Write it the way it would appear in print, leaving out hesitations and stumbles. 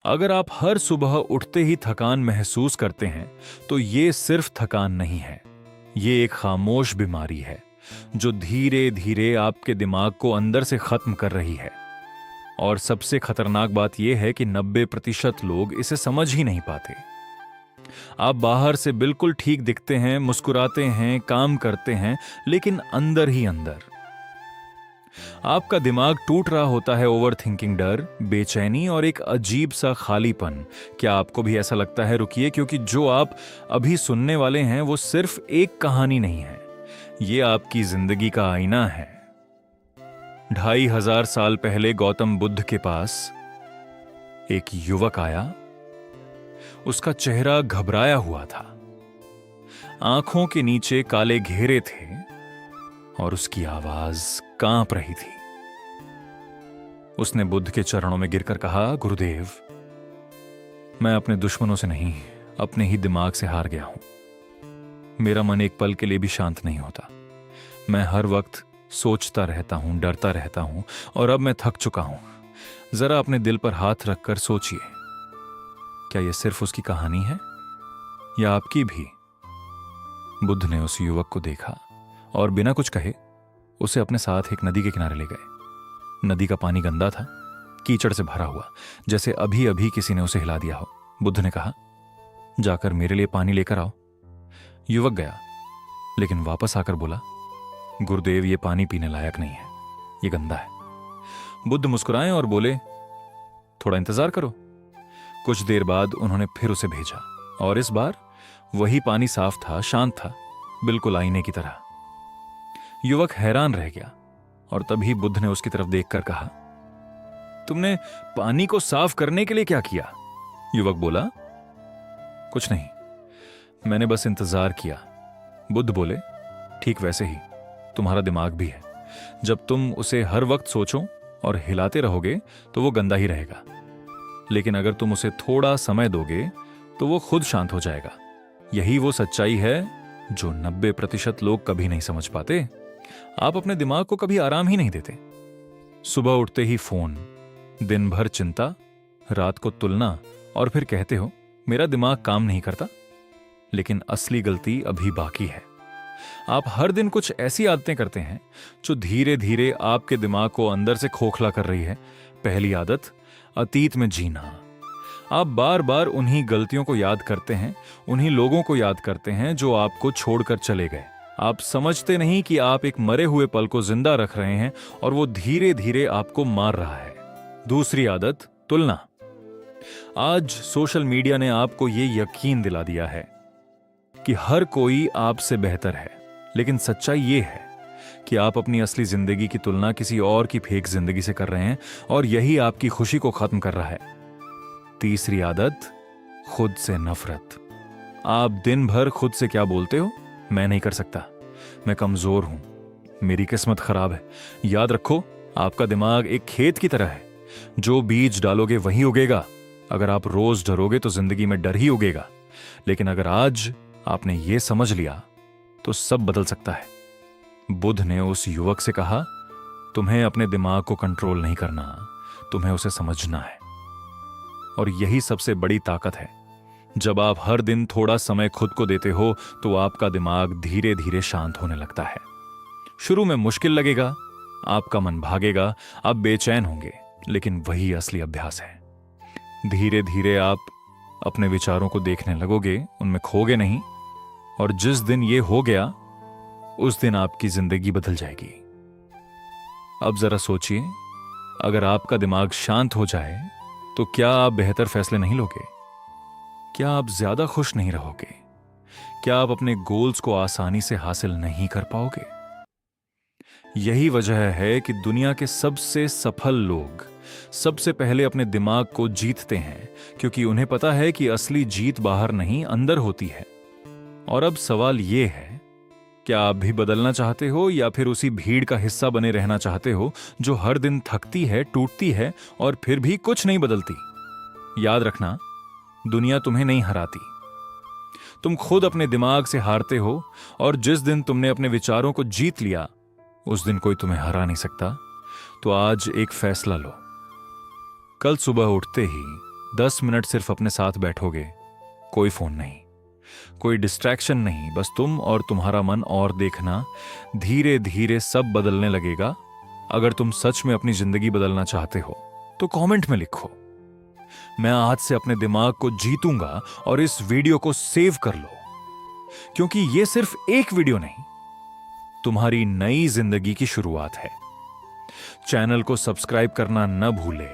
अगर आप हर सुबह उठते ही थकान महसूस करते हैं, तो ये सिर्फ थकान नहीं है, ये एक खामोश बीमारी है जो धीरे धीरे आपके दिमाग को अंदर से खत्म कर रही है। और सबसे खतरनाक बात यह है कि 90% लोग इसे समझ ही नहीं पाते। आप बाहर से बिल्कुल ठीक दिखते हैं, मुस्कुराते हैं, काम करते हैं, लेकिन अंदर ही अंदर आपका दिमाग टूट रहा होता है। ओवर थिंकिंग, डर, बेचैनी और एक अजीब सा खालीपन। क्या आपको भी ऐसा लगता है? रुकिए, क्योंकि जो आप अभी सुनने वाले हैं वो सिर्फ एक कहानी नहीं है, ये आपकी जिंदगी का आईना है। 2500 साल पहले गौतम बुद्ध के पास एक युवक आया। उसका चेहरा घबराया हुआ था, आंखों के नीचे काले घेरे थे और उसकी आवाज कांप रही थी। उसने बुद्ध के चरणों में गिरकर कहा, गुरुदेव, मैं अपने दुश्मनों से नहीं, अपने ही दिमाग से हार गया हूं। मेरा मन एक पल के लिए भी शांत नहीं होता। मैं हर वक्त सोचता रहता हूं, डरता रहता हूं, और अब मैं थक चुका हूं। जरा अपने दिल पर हाथ रखकर सोचिए, क्या यह सिर्फ उसकी कहानी है या आपकी भी? बुद्ध ने उस युवक को देखा और बिना कुछ कहे उसे अपने साथ एक नदी के किनारे ले गए। नदी का पानी गंदा था, कीचड़ से भरा हुआ, जैसे अभी अभी किसी ने उसे हिला दिया हो। बुद्ध ने कहा, जाकर मेरे लिए पानी लेकर आओ। युवक गया, लेकिन वापस आकर बोला, गुरुदेव, ये पानी पीने लायक नहीं है, ये गंदा है। बुद्ध मुस्कुराए और बोले, थोड़ा इंतजार करो। कुछ देर बाद उन्होंने फिर उसे भेजा और इस बार वही पानी साफ था, शांत था, बिल्कुल आईने की तरह। युवक हैरान रह गया और तभी बुद्ध ने उसकी तरफ देखकर कहा, तुमने पानी को साफ करने के लिए क्या किया? युवक बोला, कुछ नहीं, मैंने बस इंतजार किया। बुद्ध बोले, ठीक वैसे ही तुम्हारा दिमाग भी है। जब तुम उसे हर वक्त सोचो और हिलाते रहोगे तो वो गंदा ही रहेगा, लेकिन अगर तुम उसे थोड़ा समय दोगे तो वो खुद शांत हो जाएगा। यही वो सच्चाई है जो 90% लोग कभी नहीं समझ पाते। आप अपने दिमाग को कभी आराम ही नहीं देते। सुबह उठते ही फोन, दिन भर चिंता, रात को तुलना, और फिर कहते हो मेरा दिमाग काम नहीं करता। लेकिन असली गलती अभी बाकी है। आप हर दिन कुछ ऐसी आदतें करते हैं जो धीरे धीरे आपके दिमाग को अंदर से खोखला कर रही है। पहली आदत, अतीत में जीना। आप बार बार उन्हीं गलतियों को याद करते हैं, उन्हीं लोगों को याद करते हैं जो आपको छोड़कर चले गए। आप समझते नहीं कि आप एक मरे हुए पल को जिंदा रख रहे हैं और वो धीरे धीरे आपको मार रहा है। दूसरी आदत, तुलना। आज सोशल मीडिया ने आपको ये यकीन दिला दिया है कि हर कोई आपसे बेहतर है, लेकिन सच्चाई ये है कि आप अपनी असली जिंदगी की तुलना किसी और की फेक जिंदगी से कर रहे हैं और यही आपकी खुशी को खत्म कर रहा है। तीसरी आदत, खुद से नफरत। आप दिन भर खुद से क्या बोलते हो? मैं नहीं कर सकता, मैं कमजोर हूं, मेरी किस्मत खराब है। याद रखो, आपका दिमाग एक खेत की तरह है, जो बीज डालोगे वही उगेगा। अगर आप रोज डरोगे तो जिंदगी में डर ही उगेगा। लेकिन अगर आज आपने ये समझ लिया तो सब बदल सकता है। बुद्ध ने उस युवक से कहा, तुम्हें अपने दिमाग को कंट्रोल नहीं करना, तुम्हें उसे समझना है। और यही सबसे बड़ी ताकत है। जब आप हर दिन थोड़ा समय खुद को देते हो तो आपका दिमाग धीरे धीरे शांत होने लगता है। शुरू में मुश्किल लगेगा, आपका मन भागेगा, आप बेचैन होंगे, लेकिन वही असली अभ्यास है। धीरे धीरे आप अपने विचारों को देखने लगोगे, उनमें खोगे नहीं। और जिस दिन ये हो गया, उस दिन आपकी जिंदगी बदल जाएगी। अब जरा सोचिए, अगर आपका दिमाग शांत हो जाए तो क्या आप बेहतर फैसले नहीं लोगे? क्या आप ज्यादा खुश नहीं रहोगे? क्या आप अपने गोल्स को आसानी से हासिल नहीं कर पाओगे? यही वजह है कि दुनिया के सबसे सफल लोग सबसे पहले अपने दिमाग को जीतते हैं, क्योंकि उन्हें पता है कि असली जीत बाहर नहीं, अंदर होती है। और अब सवाल यह है, क्या आप भी बदलना चाहते हो या फिर उसी भीड़ का हिस्सा बने रहना चाहते हो जो हर दिन थकती है, टूटती है और फिर भी कुछ नहीं बदलती? याद रखना, दुनिया तुम्हें नहीं हराती, तुम खुद अपने दिमाग से हारते हो। और जिस दिन तुमने अपने विचारों को जीत लिया, उस दिन कोई तुम्हें हरा नहीं सकता। तो आज एक फैसला लो। कल सुबह उठते ही 10 मिनट सिर्फ अपने साथ बैठोगे, कोई फोन नहीं, कोई डिस्ट्रैक्शन नहीं, बस तुम और तुम्हारा मन, और देखना धीरे धीरे सब बदलने लगेगा। अगर तुम सच में अपनी जिंदगी बदलना चाहते हो तो कमेंट में लिखो, मैं आज से अपने दिमाग को जीतूंगा, और इस वीडियो को सेव कर लो, क्योंकि ये सिर्फ एक वीडियो नहीं, तुम्हारी नई जिंदगी की शुरुआत है। चैनल को सब्सक्राइब करना न भूले